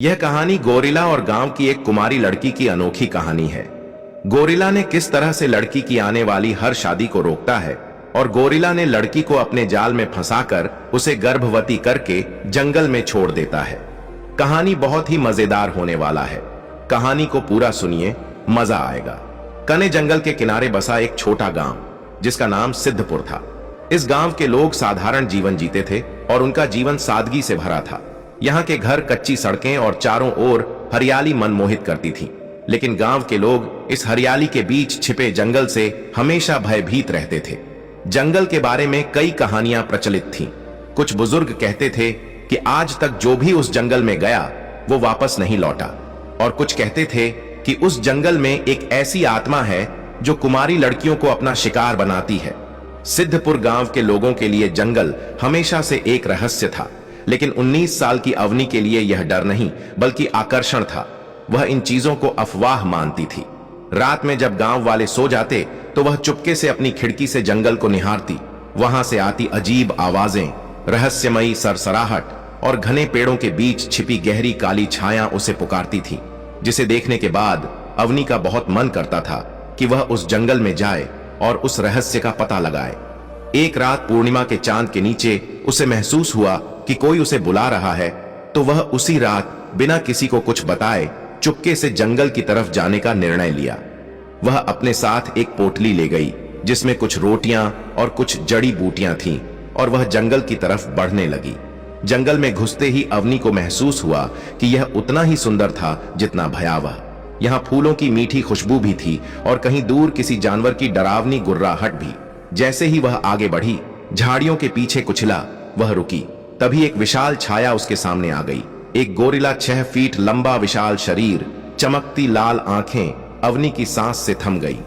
यह कहानी गोरिल्ला और गांव की एक कुमारी लड़की की अनोखी कहानी है। गोरिल्ला ने किस तरह से लड़की की आने वाली हर शादी को रोकता है और गोरिल्ला ने लड़की को अपने जाल में फंसाकर उसे गर्भवती करके जंगल में छोड़ देता है। कहानी बहुत ही मजेदार होने वाला है। कहानी को पूरा सुनिए, मजा आएगा। कने जंगल के किनारे बसा एक छोटा गांव जिसका नाम सिद्धपुर था। इस गांव के लोग साधारण जीवन जीते थे और उनका जीवन सादगी से भरा था। यहाँ के घर, कच्ची सड़कें और चारों ओर हरियाली मनमोहित करती थी। लेकिन गांव के लोग इस हरियाली के बीच छिपे जंगल से हमेशा भयभीत रहते थे। जंगल के बारे में कई कहानियां प्रचलित थीं। कुछ बुजुर्ग कहते थे कि आज तक जो भी उस जंगल में गया वो वापस नहीं लौटा, और कुछ कहते थे कि उस जंगल में एक ऐसी आत्मा है जो कुमारी लड़कियों को अपना शिकार बनाती है। सिद्धपुर गांव के लोगों के लिए जंगल हमेशा से एक रहस्य था, लेकिन 19 साल की अवनी के लिए यह डर नहीं बल्कि आकर्षण था। वह इन चीजों को अफवाह मानती थी। रात में जब गांव वाले सो जाते तो वह चुपके से अपनी खिड़की से जंगल को निहारती। वहां से आती अजीब आवाजें, रहस्यमयी सरसराहट और घने पेड़ों के बीच छिपी गहरी काली छाया उसे पुकारती थी, जिसे देखने के बाद अवनी का बहुत मन करता था कि वह उस जंगल में जाए और उस रहस्य का पता लगाए। एक रात पूर्णिमा के चांद के नीचे उसे महसूस हुआ कि कोई उसे बुला रहा है, तो वह उसी रात बिना किसी को कुछ बताए चुपके से जंगल की तरफ जाने का निर्णय लिया। वह अपने साथ एक पोटली ले गई जिसमें कुछ रोटियां और कुछ जड़ी बूटियां थीं, और वह जंगल की तरफ बढ़ने लगी। जंगल में घुसते ही अवनी को महसूस हुआ कि यह उतना ही सुंदर था जितना भयावह। यहाँ फूलों की मीठी खुशबू भी थी और कहीं दूर किसी जानवर की डरावनी गुर्राहट भी। जैसे ही वह आगे बढ़ी, झाड़ियों के पीछे कुचला, वह रुकी। तभी एक विशाल छाया उसके सामने आ गई। एक गोरिल्ला, 6 फीट लंबा, विशाल शरीर, चमकती लाल आंखें। अवनी की सांस से थम गई,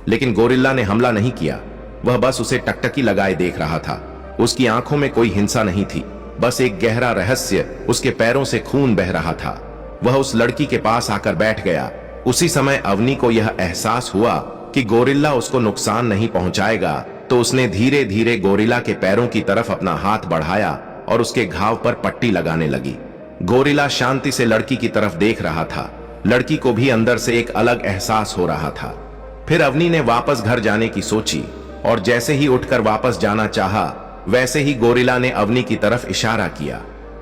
लेकिन गोरिल्ला ने हमला नहीं किया। वह बस उसे टकटकी लगाए देख रहा था। उसकी आंखों में कोई हिंसा नहीं थी, बस एक गहरा रहस्य। उसके पैरों से खून बह रहा था। वह उस लड़की के पास आकर बैठ गया। उसी समय अवनी को यह एहसास हुआ कि गोरिल्ला उसको नुकसान नहीं पहुंचाएगा, तो उसने धीरे धीरे गोरिल्ला के पैरों की तरफ अपना हाथ बढ़ाया और उसके घाव पर पट्टी लगाने लगी। गोरिल्ला शांति से लड़की की तरफ देख रहा था। लड़की को भी अंदर से एक अलग एहसास हो रहा था। फिर अवनी ने वापस घर जाने की सोची, और जैसे ही उठकर वापस जाना चाहा, वैसे ही गोरिल्ला ने अवनी की तरफ इशारा किया,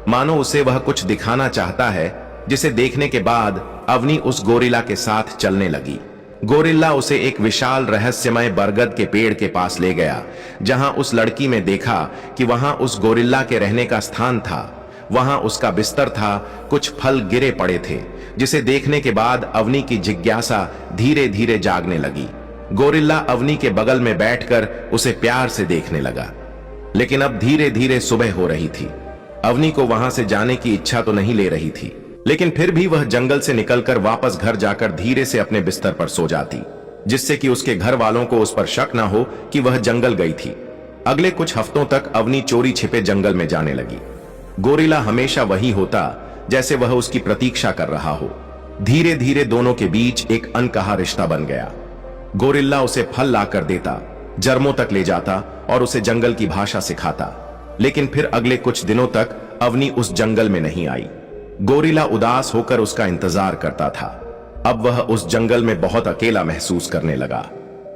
मानो उसे वह कुछ दिखाना चाहता है, जिसे देखने के बाद अवनी उस गोरिल्ला के साथ चलने लगी। गोरिल्ला उसे एक विशाल रहस्यमय बरगद के पेड़ के पास ले गया, जहां उस लड़की में देखा कि वहां उस गोरिल्ला के रहने का स्थान था। वहां उसका बिस्तर था, कुछ फल गिरे पड़े थे, जिसे देखने के बाद अवनी की जिज्ञासा धीरे धीरे जागने लगी। गोरिल्ला अवनी के बगल में बैठकर उसे प्यार से देखने लगा। लेकिन अब धीरे धीरे सुबह हो रही थी। अवनी को वहां से जाने की इच्छा तो नहीं ले रही थी, लेकिन फिर भी वह जंगल से निकलकर वापस घर जाकर धीरे से अपने बिस्तर पर सो जाती, जिससे कि उसके घर वालों को उस पर शक न हो कि वह जंगल गई थी। अगले कुछ हफ्तों तक अवनी चोरी छिपे जंगल में जाने लगी। गोरिल्ला हमेशा वही होता जैसे वह उसकी प्रतीक्षा कर रहा हो। धीरे धीरे दोनों के बीच एक अनकहा रिश्ता बन गया। गोरिल्ला उसे फल लाकर देता, जर्मों तक ले जाता और उसे जंगल की भाषा सिखाता। लेकिन फिर अगले कुछ दिनों तक अवनी उस जंगल में नहीं आई। गोरिल्ला उदास होकर उसका इंतजार करता था। अब वह उस जंगल में बहुत अकेला महसूस करने लगा।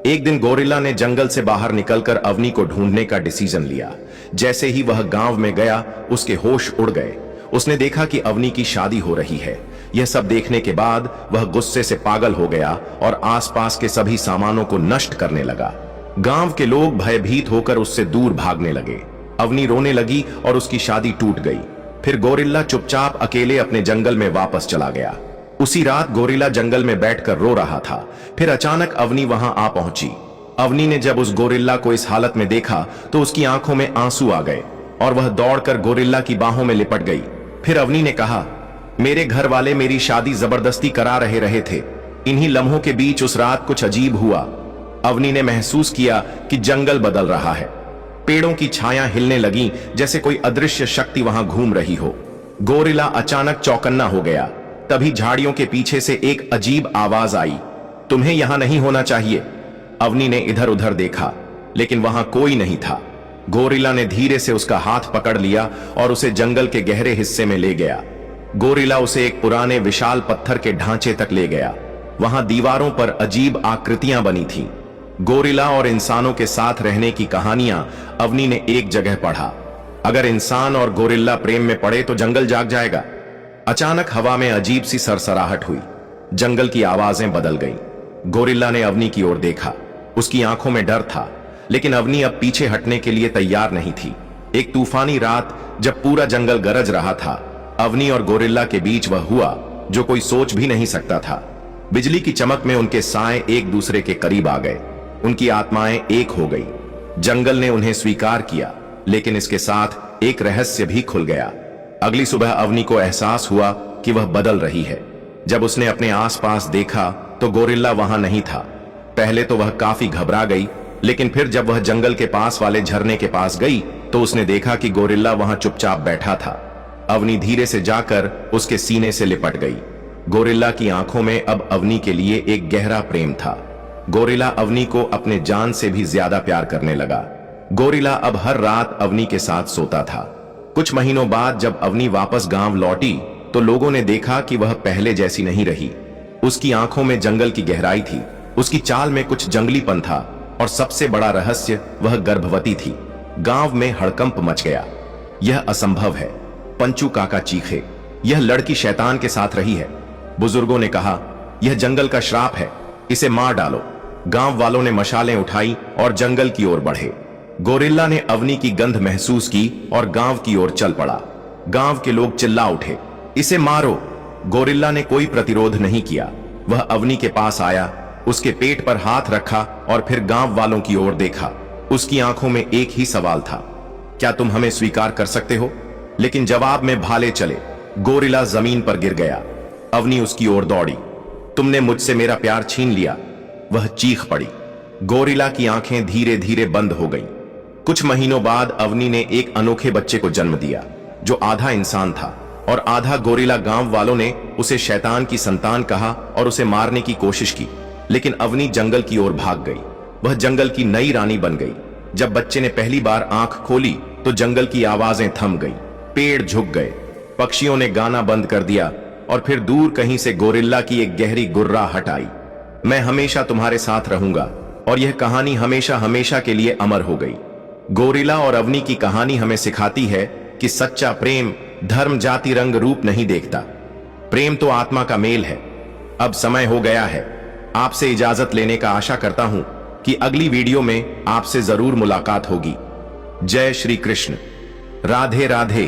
एक दिन गोरिल्ला ने जंगल से बाहर निकलकर अवनी को ढूंढने का डिसीजन लिया। जैसे ही वह गांव में गया, उसके होश उड़ गए। उसने देखा कि अवनी की शादी हो रही है। यह सब देखने के बाद वह गुस्से से पागल हो गया और आसपास के सभी सामानों को नष्ट करने लगा। गांव के लोग भयभीत होकर उससे दूर भागने लगे। अवनी रोने लगी और उसकी शादी टूट गई। फिर गोरिल्ला चुपचाप अकेले अपने जंगल में वापस चला गया। उसी रात गोरिल्ला जंगल में बैठकर रो रहा था। फिर अचानक अवनी वहां आ पहुंची। अवनी ने जब उस गोरिल्ला को इस हालत में देखा तो उसकी आंखों में आंसू आ गए और वह दौड़कर गोरिल्ला की बाहों में लिपट गई। फिर अवनी ने कहा, मेरे घर वाले मेरी शादी जबरदस्ती करा रहे थे। इन्हीं लम्हों के बीच उस रात कुछ अजीब हुआ। अवनी ने महसूस किया कि जंगल बदल रहा है। पेड़ों की छाया हिलने लगी, जैसे कोई अदृश्य शक्ति वहां घूम रही हो। गोरिल्ला अचानक चौकन्ना हो गया। तभी झाड़ियों के पीछे से एक अजीब आवाज आई, तुम्हें यहां नहीं होना चाहिए। अवनी ने इधर उधर देखा, लेकिन वहां कोई नहीं था। गोरिल्ला ने धीरे से उसका हाथ पकड़ लिया और उसे जंगल के गहरे हिस्से में ले गया। गोरिल्ला उसे एक पुराने विशाल पत्थर के ढांचे तक ले गया। वहां दीवारों पर अजीब आकृतियां बनी थीं। गोरिल्ला और इंसानों के साथ रहने की कहानियां अवनी ने एक जगह पढ़ा। अगर इंसान और गोरिल्ला प्रेम में पड़े तो जंगल जाग जाएगा। अचानक हवा में अजीब सी सरसराहट हुई। जंगल की आवाजें बदल गईं। गोरिल्ला ने अवनी की ओर देखा। उसकी आंखों में डर था, लेकिन अवनी अब पीछे हटने के लिए तैयार नहीं थी। एक तूफानी रात जब पूरा जंगल गरज रहा था, अवनी और गोरिल्ला के बीच वह हुआ जो कोई सोच भी नहीं सकता था। बिजली की चमक में उनके साए एक दूसरे के करीब आ गए। उनकी आत्माएं एक हो गई। जंगल ने उन्हें स्वीकार किया, लेकिन इसके साथ एक रहस्य भी खुल गया। अगली सुबह अवनी को एहसास हुआ कि वह बदल रही है। जब उसने अपने आसपास देखा तो गोरिल्ला वहां नहीं था। पहले तो वह काफी घबरा गई, लेकिन फिर जब वह जंगल के पास वाले झरने के पास गई तो उसने देखा कि गोरिल्ला वहां चुपचाप बैठा था। अवनी धीरे से जाकर उसके सीने से लिपट गई। गोरिल्ला की आंखों में अब अवनी के लिए एक गहरा प्रेम था। गोरिल्ला अवनी को अपने जान से भी ज्यादा प्यार करने लगा। गोरिल्ला अब हर रात अवनी के साथ सोता था। कुछ महीनों बाद जब अवनी वापस गांव लौटी तो लोगों ने देखा कि वह पहले जैसी नहीं रही। उसकी आंखों में जंगल की गहराई थी, उसकी चाल में कुछ जंगलीपन था, और सबसे बड़ा रहस्य, वह गर्भवती थी। गांव में हड़कंप मच गया। यह असंभव है, पंचू काका चीखे। यह लड़की शैतान के साथ रही है। बुजुर्गों ने कहा, यह जंगल का श्राप है, इसे मार डालो। गांव वालों ने मशालें उठाई और जंगल की ओर बढ़े। गोरिल्ला ने अवनी की गंध महसूस की और गांव की ओर चल पड़ा। गांव के लोग चिल्ला उठे, इसे मारो। गोरिल्ला ने कोई प्रतिरोध नहीं किया। वह अवनी के पास आया, उसके पेट पर हाथ रखा और फिर गांव वालों की ओर देखा। उसकी आंखों में एक ही सवाल था, क्या तुम हमें स्वीकार कर सकते हो? लेकिन जवाब में भाले चले। गोरिल्ला जमीन पर गिर गया। अवनी उसकी ओर दौड़ी। तुमने मुझसे मेरा प्यार छीन लिया, वह चीख पड़ी। गोरिल्ला की आंखें धीरे धीरे बंद हो गईं। कुछ महीनों बाद अवनी ने एक अनोखे बच्चे को जन्म दिया, जो आधा इंसान था और आधा गोरिल्ला। गांव वालों ने उसे शैतान की संतान कहा और उसे मारने की कोशिश की, लेकिन अवनी जंगल की ओर भाग गई। वह जंगल की नई रानी बन गई। जब बच्चे ने पहली बार आंख खोली तो जंगल की आवाजें थम गई। पेड़ झुक गए, पक्षियों ने गाना बंद कर दिया और फिर दूर कहीं से गोरिल्ला की एक गहरी गुर्राहट आई। मैं हमेशा तुम्हारे साथ रहूंगा। और यह कहानी हमेशा हमेशा के लिए अमर हो गई। गोरिल्ला और अवनी की कहानी हमें सिखाती है कि सच्चा प्रेम धर्म, जाति, रंग, रूप नहीं देखता। प्रेम तो आत्मा का मेल है। अब समय हो गया है आपसे इजाजत लेने का। आशा करता हूं कि अगली वीडियो में आपसे जरूर मुलाकात होगी। जय श्री कृष्ण। राधे राधे।